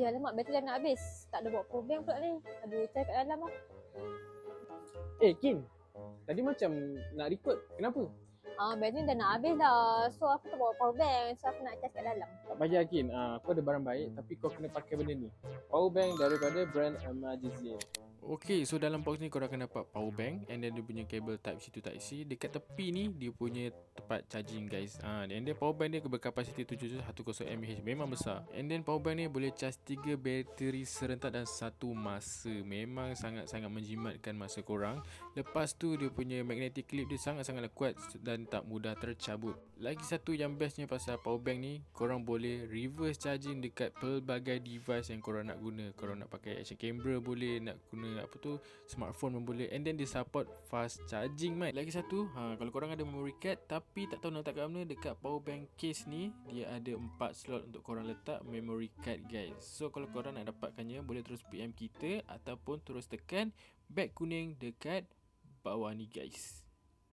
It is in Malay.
Alamak, bateri dah nak habis. Tak ada bawa power bank pula ni. Aduh, cari kat dalam lah. Kin, tadi macam nak record. Kenapa? Bateri dah nak habis dah. So, aku tak bawa power bank. So, aku nak charge kat dalam. Tak payah Kin, aku ada barang baik tapi kau kena pakai benda ni. Power bank daripada brand Amazfit. Okay, so dalam box ni korang akan dapat power bank and then dia punya kabel Type-C to Type-C. Dekat tepi ni dia punya tempat charging guys. And then power bank dia berkapasiti 710 mAh, memang besar. And then power bank ni boleh charge 3 bateri serentak dalam satu masa. Memang sangat-sangat menjimatkan masa korang. Lepas tu dia punya magnetic clip dia sangat-sangat kuat dan tak mudah tercabut. Lagi satu yang bestnya pasal power bank ni, korang boleh reverse charging dekat pelbagai device yang korang nak guna. Korang nak pakai action camera boleh, nak guna apa tu, smartphone pun boleh. And then dia support fast charging man. Lagi satu, kalau korang ada memory card tapi tak tahu nak letak kat mana, dekat power bank case ni dia ada 4 slot untuk korang letak memory card guys. So kalau korang nak dapatkannya, boleh terus PM kita ataupun terus tekan beg kuning dekat bawah ni guys.